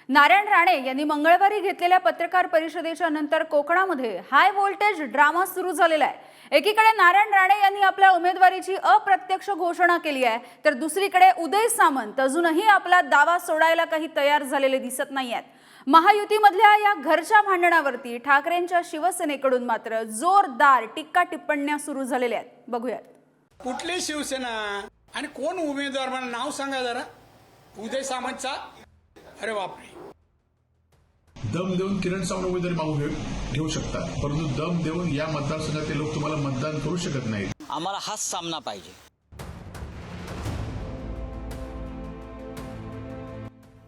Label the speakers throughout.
Speaker 1: नारायण राणे यांनी मंगळवारी घेतलेल्या पत्रकार परिषदेच्या नंतर कोकणामध्ये हाय व्होल्टेज ड्रामा सुरू झालेला आहे। एकीकडे नारायण राणे यांनी आपल्या उमेदवारीची अप्रत्यक्ष घोषणा केली आहे, तर दुसरीकडे उदय सामंत अजूनही आपला दावा सोडायला काही तयार झालेले दिसत नाहीयेत। महायुतीमधल्या या घरच्या भांडणावरती ठाकरेंच्या शिवसेनेकडून मात्र जोरदार टीका टिप्पण्या सुरू झालेल्या आहेत। बघूयात।
Speaker 2: कुठली शिवसेना आणि कोण उमेदवार, मला नाव सांगा जरा। उदय सामंतचा? अरे बापरे।
Speaker 3: दम देऊन किरण सावंत उमेदवारी मागू घेऊ शकतात, परंतु दम देऊन या मतदारसंघातील लोक तुम्हाला मतदान करू शकत नाहीत।
Speaker 4: आम्हाला हाच सामना पाहिजे।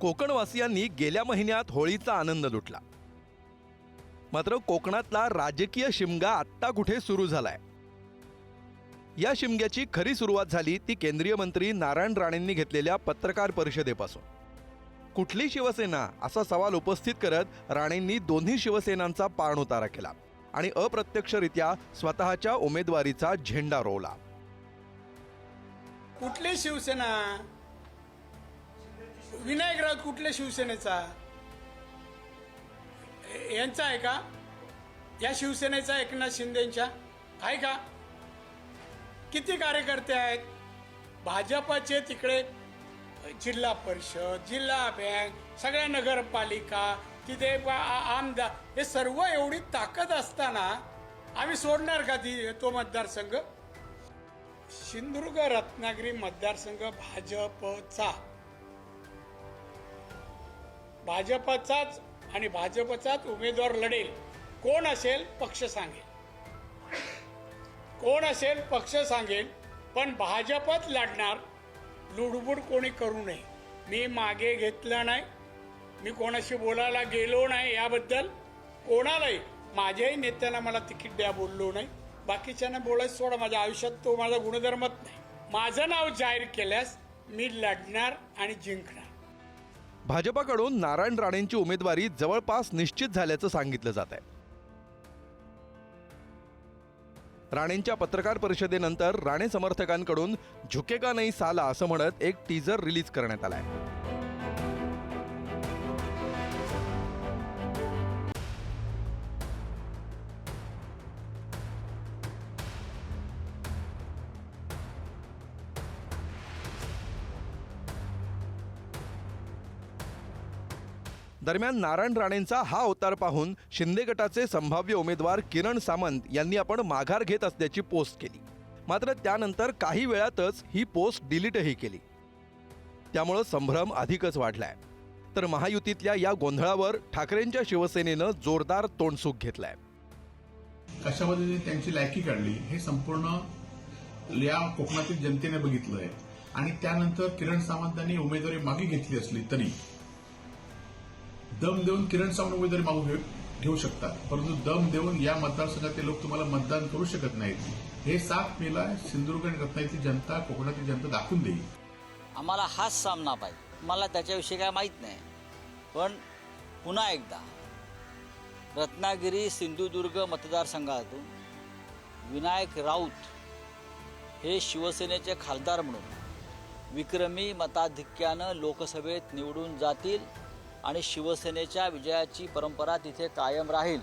Speaker 5: कोकणवासियांनी गेल्या महिन्यात होळीचा आनंद लुटला, मात्र कोकणातला राजकीय शिमगा आत्ता कुठे सुरू झालाय? या शिमग्याची खरी सुरुवात झाली ती केंद्रीय मंत्री नारायण राणेंनी घेतलेल्या पत्रकार परिषदेपासून। कुठली शिवसेना असा सवाल उपस्थित करत राणेंनी दोन्ही शिवसेनांचा पाणउतारा केला आणि अप्रत्यक्षरित्या स्वतःच्या उमेदवारीचा झेंडा रोवला।
Speaker 2: कुठली शिवसेना? विनायक राऊत कुठल्या शिवसेनेचा? यांचा आहे का? या शिवसेनेचा एकनाथ शिंदेच्या आहे का? किती कार्यकर्ते आहेत भाजपचे तिकडे? जिल्हा परिषद, जिल्हा बँक, सगळ्या नगरपालिका, तिथे आमदार, हे सर्व एवढी ताकद असताना आम्ही सोडणार का तो मतदारसंघ? सिंधुदुर्ग रत्नागिरी मतदारसंघ भाजपचाच आणि भाजपचाच उमेदवार लढेल। कोण असेल पक्ष सांगेल, कोण असेल पक्ष सांगेल, पण भाजपच लढणार। लुडबुड कोणी करू नये। मी मागे घेतलं नाही, मी कोणाशी बोलायला गेलो नाही, याबद्दल कोणालाही माझ्याही नेत्याला मला तिकीट द्या बोललो नाही। बाकीच्यांना बोलायचं सोडा, माझ्या आयुष्यात तो माझा गुणधर्मच नाही। माझं नाव जाहीर केल्यास मी लढणार आणि जिंकणार।
Speaker 5: भाजपाकडून नारायण राणेंची उमेदवारी जवळपास निश्चित झाल्याचं सांगितलं जात आहे। राणेंच्या पत्रकार परिषदेनंतर राणे समर्थकांकडून झुकेगा नहीं साला असं म्हणत एक टीजर रिलीज करण्यात आलाय। दरम्यान नारायण राणेंचा हा अवतार पाहून शिंदे गटाचे संभाव्य उमेदवार किरण सामंत यांनी आपण माघार घेत असल्याची पोस्ट केली, मात्र त्यानंतर काही वेळातच ही पोस्ट डिलीटही केली। त्यामुळे संभ्रम अधिकच वाढलाय। तर महायुतीतल्या या गोंधळावर ठाकरेंच्या शिवसेनेनं जोरदार तोंडसुख घेतलाय।
Speaker 3: कशा पद्धतीने त्यांची लायकी काढली हे संपूर्ण या कोकणातील जनतेने बघितलंय। आणि त्यानंतर किरण सावंतांनी उमेदवारी मागे घेतली असली तरी दम देऊन किरण सावंत उमेदवारी मागू घेऊ शकतात, परंतु दम देऊन या मतदारसंघातील लोक तुम्हाला मतदान करू शकत नाहीत। हे 7 मेला सिंधुदुर्ग आणि रत्नागिरीची जनता, कोकणातील जनता दाखवून देईल।
Speaker 4: आम्हाला हाच सामना पाहिजे। मला त्याच्याविषयी काय माहीत नाही, पण पुन्हा एकदा रत्नागिरी सिंधुदुर्ग मतदारसंघातून विनायक राऊत हे शिवसेनेचे खासदार म्हणून विक्रमी मताधिक्यानं लोकसभेत निवडून जातील आणि शिवसेनेच्या विजयाची परंपरा तिथे कायम राहील,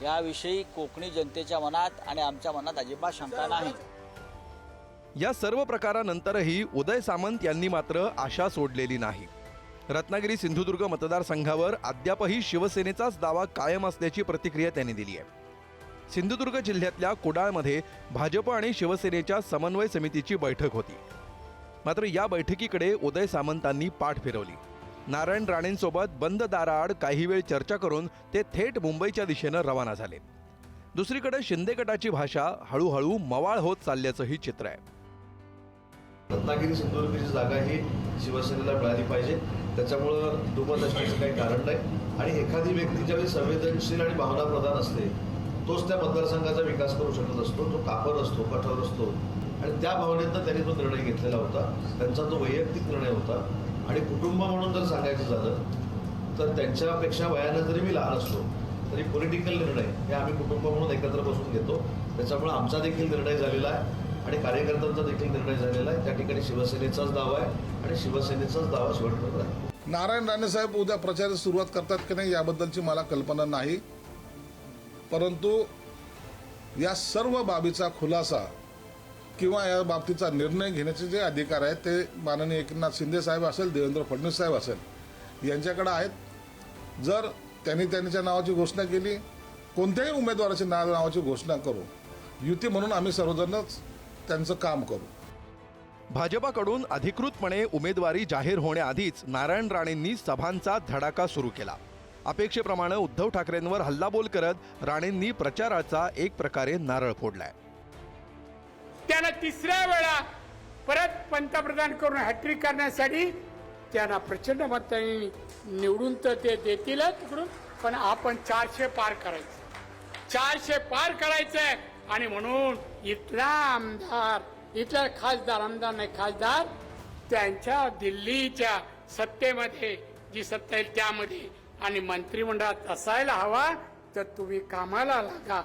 Speaker 4: याविषयी कोकणी जनतेच्या मनात आणि आमच्या मनात अजिबात शंका नाही।
Speaker 5: या सर्व प्रकारानंतरही उदय सामंत यांनी मात्र आशा सोडलेली नाही। रत्नागिरी सिंधुदुर्ग मतदारसंघावर अद्यापही शिवसेनेचाच दावा कायम असल्याची प्रतिक्रिया त्यांनी दिली आहे। सिंधुदुर्ग जिल्ह्यातल्या कुडाळमध्ये भाजप आणि शिवसेनेच्या समन्वय समितीची बैठक होती, मात्र या बैठकीकडे उदय सामंतांनी पाठ फिरवली। नारायण राणेंसोबत बंद दाराआड काही वेळ चर्चा करून ते थेट मुंबईच्या दिशेनं रवाना झाले। दुसरीकडे शिंदे गटाची भाषा हळूहळू मवाळ होत चालल्याचंही चित्र आहे।
Speaker 6: रत्नागिरी सिंधुदुर्गची जागा ही शिवसेनेला मिळाली पाहिजे, त्याच्यामुळं दुमत असण्याचं काही कारण नाही। आणि एखादी व्यक्ती ज्यावेळी संवेदनशील आणि भावनाप्रधान असते तोच त्या मतदारसंघाचा विकास करू शकत असतो, तो कापर असतो, कठोर असतो। आणि त्या भावनेतनं त्यांनी तो निर्णय घेतलेला होता, त्यांचा तो वैयक्तिक निर्णय होता। आणि कुटुंब म्हणून जर सांगायचं झालं तर त्यांच्यापेक्षा वयानं जरी मी लहान असलो तरी पॉलिटिकल निर्णय हे आम्ही कुटुंब म्हणून एकत्र बसून घेतो। त्याच्यामुळे आमचा देखील निर्णय झालेला आहे आणि कार्यकर्त्यांचा देखील निर्णय झालेला आहे। त्या ठिकाणी शिवसेनेचाच दावा आहे आणि शिवसेनेचाच दावा शेवटपर्यंत आहे।
Speaker 7: नारायण राणे साहेब उद्या प्रचाराची सुरुवात करतात की नाही याबद्दलची मला कल्पना नाही, परंतु या सर्व बाबीचा खुलासा किंवा या बाबतीचा निर्णय घेण्याचे जे अधिकार आहेत ते माननीय एकनाथ शिंदे साहेब असेल, देवेंद्र फडणवीस साहेब असेल यांच्याकडे आहेत. जर त्यांनी त्यांच्या नावाची घोषणा केली, कोणत्याही उमेदवाराची नावाची घोषणा करू, युती म्हणून आम्ही सर्वजणच त्यांचं काम करू.
Speaker 5: भाजपाकडून अधिकृतपणे उमेदवारी जाहीर होण्याआधीच नारायण राणेंनी सभांचा धडाका सुरू केला. अपेक्षेप्रमाणे उद्धव ठाकरेंवर हल्लाबोल करत राणेंनी प्रचाराचा एक प्रकारे नारळ फोडलाय.
Speaker 2: त्यांना तिसऱ्या वेळा परत पंतप्रधान करून हॅट्रिक करण्यासाठी त्यांना प्रचंड मतांनी निवडून तर ते देतीलच तिकडून, पण आपण 400 पार करायचं, 400 पार करायचंय. आणि म्हणून इथला आमदार, इथला खासदार, आमदार नाही खासदार, त्यांच्या दिल्लीच्या सत्तेमध्ये जी सत्ता आहे त्यामध्ये आणि मंत्रिमंडळात असायला हवा. तर तुम्ही कामाला लागा.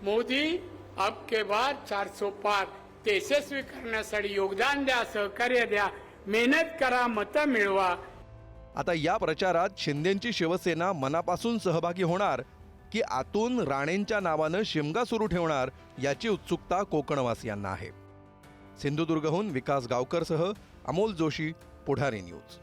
Speaker 2: मोदी अब के बाद 400 पार ते यशस्वी करण्यासाठी योगदान द्या, सहकार्य द्या, मेहनत करा, मतं मिळवा.
Speaker 5: आता या प्रचारात शिंदेंची शिवसेना मनापासून सहभागी होणार की आतून राणेंच्या नावानं शिमगा सुरू ठेवणार याची उत्सुकता कोकणवासियांना आहे. सिंधुदुर्गहून विकास गावकरसह अमोल जोशी, पुढारी न्यूज.